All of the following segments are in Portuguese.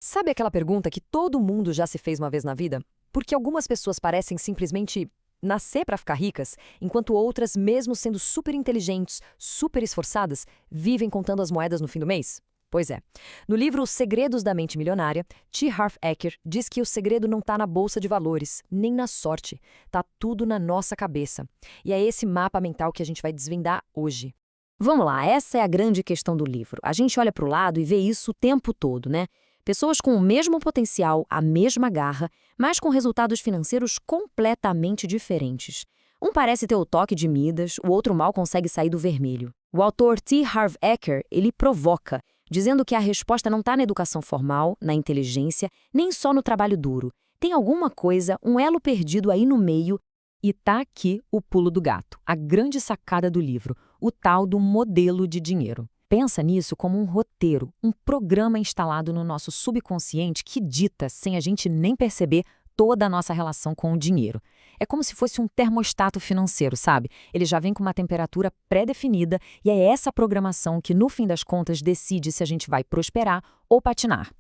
Sabe aquela pergunta que todo mundo já se fez uma vez na vida? Porque algumas pessoas parecem simplesmente nascer para ficar ricas, enquanto outras, mesmo sendo super inteligentes, super esforçadas, vivem contando as moedas no fim do mês? Pois é. No livro Os Segredos da Mente Milionária, T. Harv Eker diz que o segredo não está na bolsa de valores, nem na sorte. Está tudo na nossa cabeça. E é esse mapa mental que a gente vai desvendar hoje. Vamos lá, essa é a grande questão do livro. A gente olha para o lado e vê isso o tempo todo, né? Pessoas com o mesmo potencial, a mesma garra, mas com resultados financeiros completamente diferentes. Um parece ter o toque de Midas, o outro mal consegue sair do vermelho. O autor T. Harv Eker, ele provoca, dizendo que a resposta não está na educação formal, na inteligência, nem só no trabalho duro. Tem alguma coisa, um elo perdido aí no meio. E tá aqui o pulo do gato, a grande sacada do livro, o tal do modelo de dinheiro. Pensa nisso como um roteiro, um programa instalado no nosso subconsciente que dita, sem a gente nem perceber, toda a nossa relação com o dinheiro. É como se fosse um termostato financeiro, sabe? Ele já vem com uma temperatura pré-definida e é essa programação que, no fim das contas, decide se a gente vai prosperar ou patinar.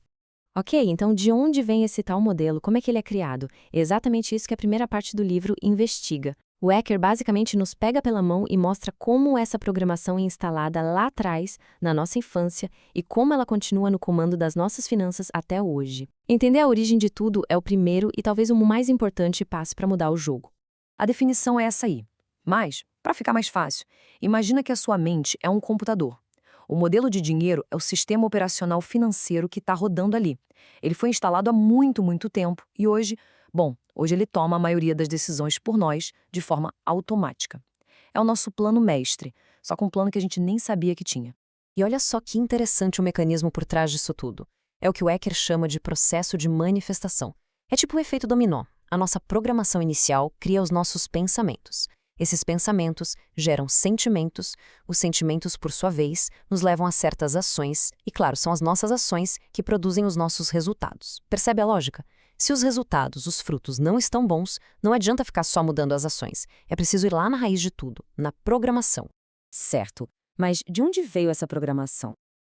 Ok, então de onde vem esse tal modelo? Como é que ele é criado? É exatamente isso que a primeira parte do livro investiga. O Eker basicamente nos pega pela mão e mostra como essa programação é instalada lá atrás, na nossa infância, e como ela continua no comando das nossas finanças até hoje. Entender a origem de tudo é o primeiro e talvez o mais importante passo para mudar o jogo. A definição é essa aí. Mas, para ficar mais fácil, imagina que a sua mente é um computador. O modelo de dinheiro é o sistema operacional financeiro que está rodando ali. Ele foi instalado há muito, muito tempo e hoje ele toma a maioria das decisões por nós de forma automática. É o nosso plano mestre, só com um plano que a gente nem sabia que tinha. E olha só que interessante o mecanismo por trás disso tudo. É o que o Eker chama de processo de manifestação. É tipo o efeito dominó. A nossa programação inicial cria os nossos pensamentos. Esses pensamentos geram sentimentos, os sentimentos, por sua vez, nos levam a certas ações, e claro, são as nossas ações que produzem os nossos resultados. Percebe a lógica? Se os resultados, os frutos, não estão bons, não adianta ficar só mudando as ações. É preciso ir lá na raiz de tudo, na programação. Certo, mas de onde veio essa programação?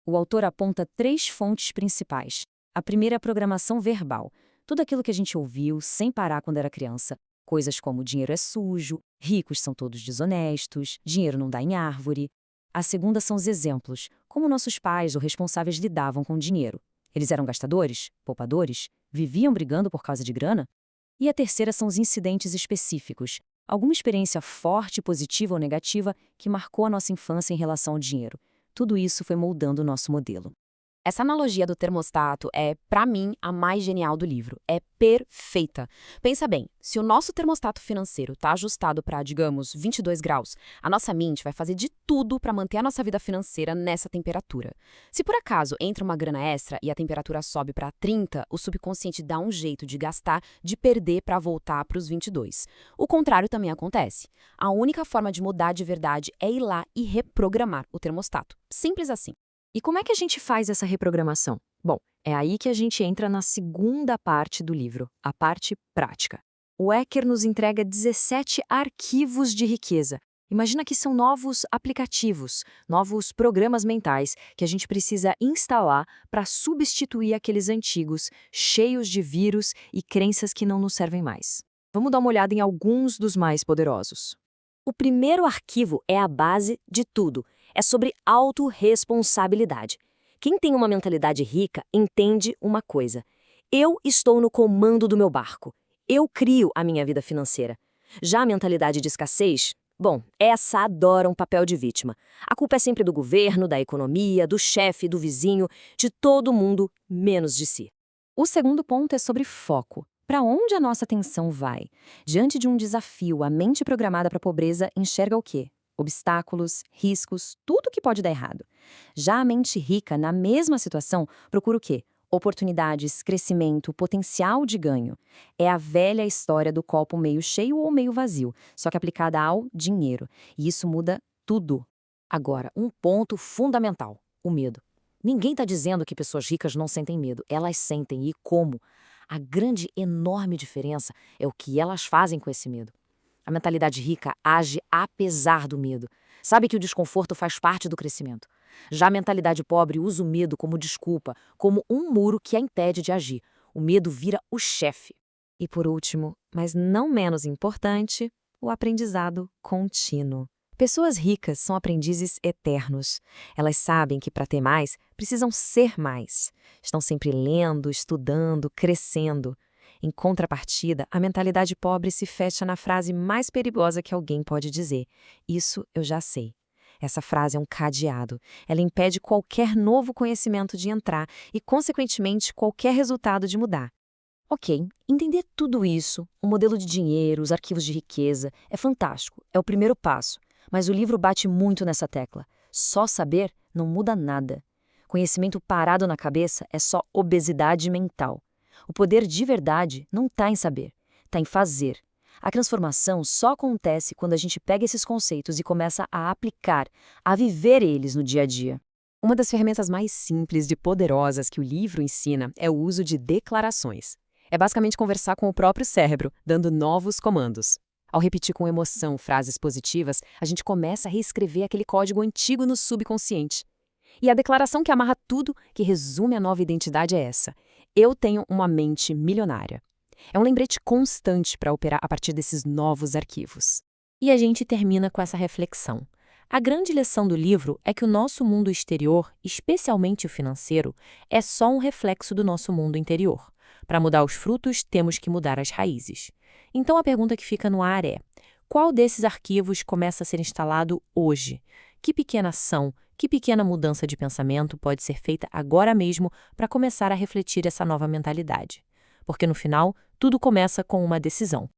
O autor aponta 3 fontes principais. A primeira é a programação verbal. Tudo aquilo que a gente ouviu sem parar quando era criança. Coisas como dinheiro é sujo, ricos são todos desonestos, dinheiro não dá em árvore. A segunda são os exemplos, como nossos pais ou responsáveis lidavam com o dinheiro. Eles eram gastadores? Poupadores? Viviam brigando por causa de grana? E a terceira são os incidentes específicos. Alguma experiência forte, positiva ou negativa, que marcou a nossa infância em relação ao dinheiro. Tudo isso foi moldando o nosso modelo. Essa analogia do termostato é, pra mim, a mais genial do livro. É perfeita. Pensa bem, se o nosso termostato financeiro tá ajustado para, digamos, 22 graus, a nossa mente vai fazer de tudo para manter a nossa vida financeira nessa temperatura. Se por acaso entra uma grana extra e a temperatura sobe para 30, o subconsciente dá um jeito de gastar, de perder para voltar para os 22. O contrário também acontece. A única forma de mudar de verdade é ir lá e reprogramar o termostato. Simples assim. E como é que a gente faz essa reprogramação? Bom, é aí que a gente entra na segunda parte do livro, a parte prática. O Eker nos entrega 17 arquivos de riqueza. Imagina que são novos aplicativos, novos programas mentais que a gente precisa instalar para substituir aqueles antigos, cheios de vírus e crenças que não nos servem mais. Vamos dar uma olhada em alguns dos mais poderosos. O primeiro arquivo é a base de tudo. É sobre autorresponsabilidade. Quem tem uma mentalidade rica entende uma coisa. Eu estou no comando do meu barco. Eu crio a minha vida financeira. Já a mentalidade de escassez, bom, essa adora um papel de vítima. A culpa é sempre do governo, da economia, do chefe, do vizinho, de todo mundo, menos de si. O segundo ponto é sobre foco. Para onde a nossa atenção vai? Diante de um desafio, a mente programada para a pobreza enxerga o quê? Obstáculos, riscos, tudo que pode dar errado. Já a mente rica, na mesma situação, procura o quê? Oportunidades, crescimento, potencial de ganho. É a velha história do copo meio cheio ou meio vazio, só que aplicada ao dinheiro. E isso muda tudo. Agora, um ponto fundamental: o medo. Ninguém está dizendo que pessoas ricas não sentem medo. Elas sentem, e como? A grande, enorme diferença é o que elas fazem com esse medo. A mentalidade rica age apesar do medo. Sabe que o desconforto faz parte do crescimento. Já a mentalidade pobre usa o medo como desculpa, como um muro que a impede de agir. O medo vira o chefe. E por último, mas não menos importante, o aprendizado contínuo. Pessoas ricas são aprendizes eternos. Elas sabem que para ter mais, precisam ser mais. Estão sempre lendo, estudando, crescendo. Em contrapartida, a mentalidade pobre se fecha na frase mais perigosa que alguém pode dizer: isso eu já sei. Essa frase é um cadeado. Ela impede qualquer novo conhecimento de entrar e, consequentemente, qualquer resultado de mudar. Ok, entender tudo isso, o modelo de dinheiro, os arquivos de riqueza, é fantástico, é o primeiro passo. Mas o livro bate muito nessa tecla. Só saber não muda nada. Conhecimento parado na cabeça é só obesidade mental. O poder de verdade não está em saber, está em fazer. A transformação só acontece quando a gente pega esses conceitos e começa a aplicar, a viver eles no dia a dia. Uma das ferramentas mais simples e poderosas que o livro ensina é o uso de declarações. É basicamente conversar com o próprio cérebro, dando novos comandos. Ao repetir com emoção frases positivas, a gente começa a reescrever aquele código antigo no subconsciente. E a declaração que amarra tudo, que resume a nova identidade é essa: eu tenho uma mente milionária. É um lembrete constante para operar a partir desses novos arquivos. E a gente termina com essa reflexão. A grande lição do livro é que o nosso mundo exterior, especialmente o financeiro, é só um reflexo do nosso mundo interior. Para mudar os frutos, temos que mudar as raízes. Então a pergunta que fica no ar é: qual desses arquivos começa a ser instalado hoje? Que pequena ação, que pequena mudança de pensamento pode ser feita agora mesmo para começar a refletir essa nova mentalidade? Porque no final, tudo começa com uma decisão.